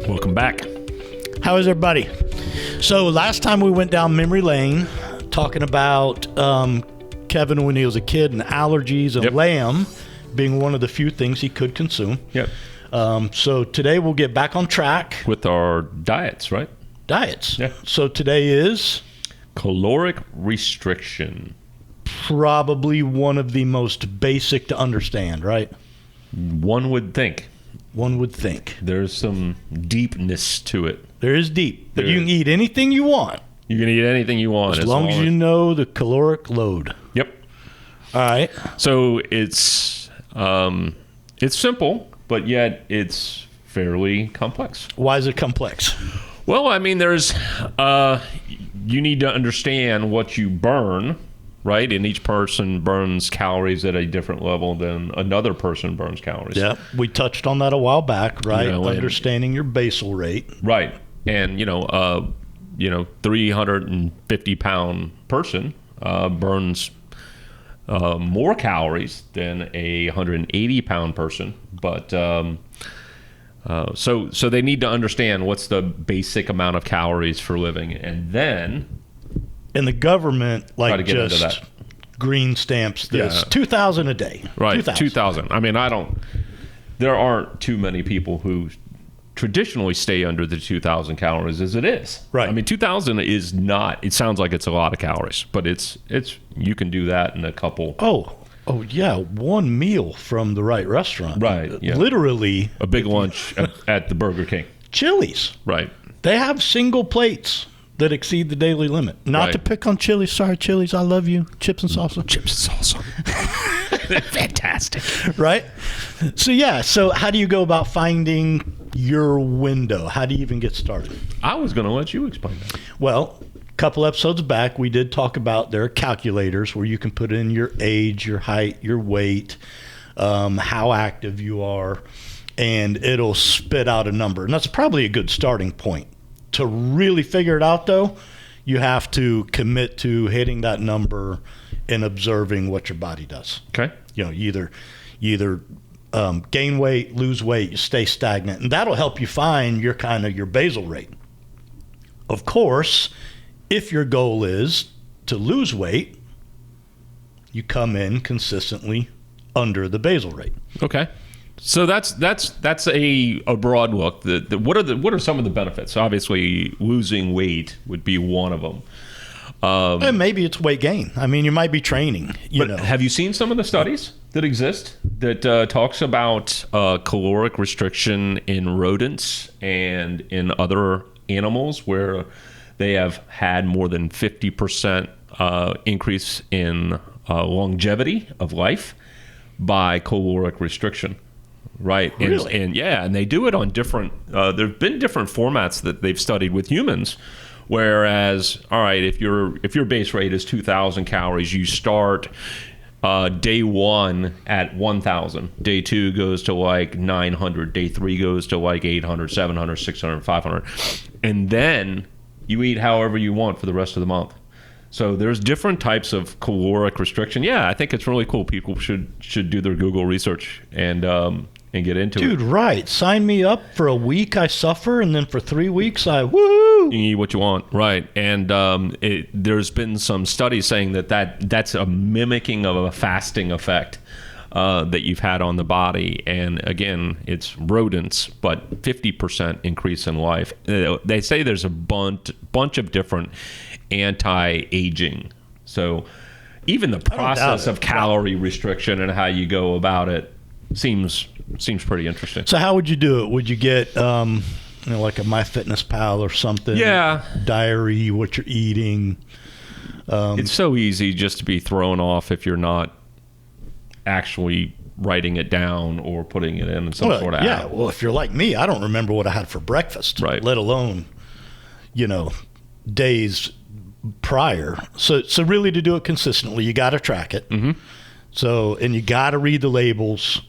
Welcome back. How is everybody? So last time we went down memory lane talking about Kevin when he was a kid and allergies and lamb being one of the few things he could consume. Yep. So today we'll get back on track. With our diets, right? Diets. Yeah. So today is caloric restriction. Probably one of the most basic to understand, right? One would think. One would think. There's some deepness to it. There is deep. But you can eat anything you want. You can eat anything you want. As long as you know the caloric load. Yep. All right. So it's simple, but yet it's fairly complex. Why is it complex? Well, I mean, there's you need to understand what you burn, right? And each person burns calories at a different level than another person burns calories. Yeah, we touched on that a while back, right? You know, understanding your basal rate. Right. And 350-pound person burns more calories than a 180-pound person, but so they need to understand what's the basic amount of calories for living, and then the government try to get into just that. Green stamps this 2,000 a day. Right, 2,000. I mean, there aren't too many people who traditionally stay under the 2,000 calories as it is. Right. I mean, 2,000 is not. It sounds like it's a lot of calories, but it's you can do that in a couple. Oh yeah, one meal from the right restaurant. Right. Yeah. Literally A big lunch at the Burger King. Chili's. Right. They have single plates that exceed the daily limit. Not to pick on Chili's. Sorry, Chili's. I love you. Chips and salsa. Chips and salsa. Fantastic. Right? So, yeah. So, how do you go about finding your window? How do you even get started? I was going to let you explain that. Well, a couple episodes back, we did talk about there are calculators where you can put in your age, your height, your weight, how active you are, and it'll spit out a number. And that's probably a good starting point. To really figure it out, though, you have to commit to hitting that number and observing what your body does. Okay. You either gain weight, lose weight, you stay stagnant, and that'll help you find your basal rate. Of course, if your goal is to lose weight, you come in consistently under the basal rate. Okay. So that's a broad look. What are some of the benefits? Obviously, losing weight would be one of them. And maybe it's weight gain. I mean, you might be training. Have you seen some of the studies that exist that talks about caloric restriction in rodents and in other animals where they have had more than 50% increase in longevity of life by caloric restriction? Right. Really? And they do it on different, there have been different formats that they've studied with humans. Whereas, all right, if your base rate is 2,000 calories, you start day one at 1,000. Day two goes to like 900. Day three goes to like 800, 700, 600, 500. And then you eat however you want for the rest of the month. So there's different types of caloric restriction. Yeah, I think it's really cool. People should do their Google research and get into it. Dude, right. Sign me up. For a week I suffer, and then for 3 weeks I woohoo. You can eat what you want. Right. And there's been some studies saying that's a mimicking of a fasting effect that you've had on the body. And again, it's rodents, but 50% increase in life. They say there's a bunch of different anti-aging. So even the process of calorie restriction and how you go about it seems pretty interesting. So how would you do it? Would you get like a MyFitnessPal or something? Yeah. Diary, what you're eating. It's so easy just to be thrown off if you're not actually writing it down or putting it in some sort of app. Well, if you're like me, I don't remember what I had for breakfast, right? Let alone, days prior. So really, to do it consistently, you got to track it. Mm-hmm. So, and you got to read the labels,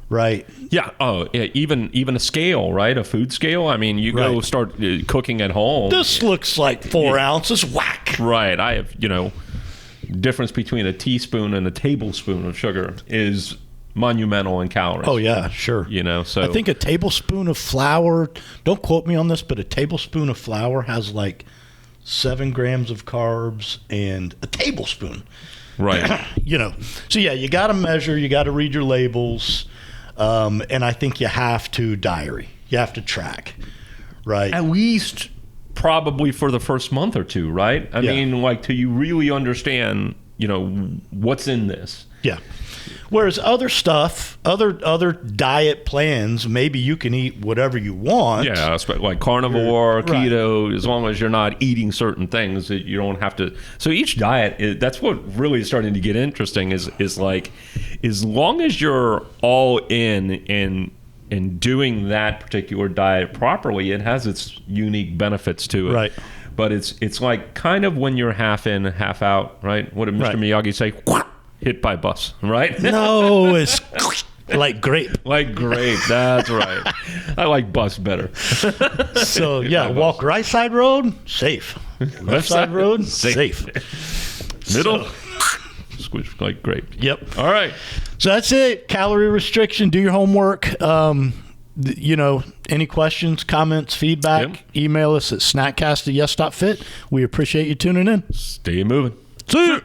right? Yeah. Oh, yeah. Even a scale, right? A food scale. I mean, you go start cooking at home. This looks like 4 ounces. Whack. Right. I have, difference between a teaspoon and a tablespoon of sugar is monumental in calories. Oh yeah, sure. You know, so I think a tablespoon of flour, don't quote me on this, but a tablespoon of flour has like 7 grams of carbs, and a tablespoon. right. You know, so yeah, you got to measure, you got to read your labels, and I think you have to diary, you have to track, right? At least probably for the first month or two, right? I mean, like, till you really understand, you know, what's in this. Yeah. Whereas other stuff, other diet plans, maybe you can eat whatever you want. Yeah, like carnivore, Right. keto, as long as you're not eating certain things that you don't have to. So each diet, that's what really is starting to get interesting is like, as long as you're all in doing that particular diet properly, it has its unique benefits to it. Right. But it's like kind of when you're half in, half out, right? What did Mr. Right. Miyagi say? Hit by bus, right? No, it's like grape. Like grape, that's right. I like bus better. So yeah, walk right side road, safe. Left side road, safe. Middle, So- squish like grape. Yep. All right. So that's it. Calorie restriction. Do your homework. You know, any questions, comments, feedback, Yep. email us at snackcast@yes.fit. We appreciate you tuning in. Stay moving. See you.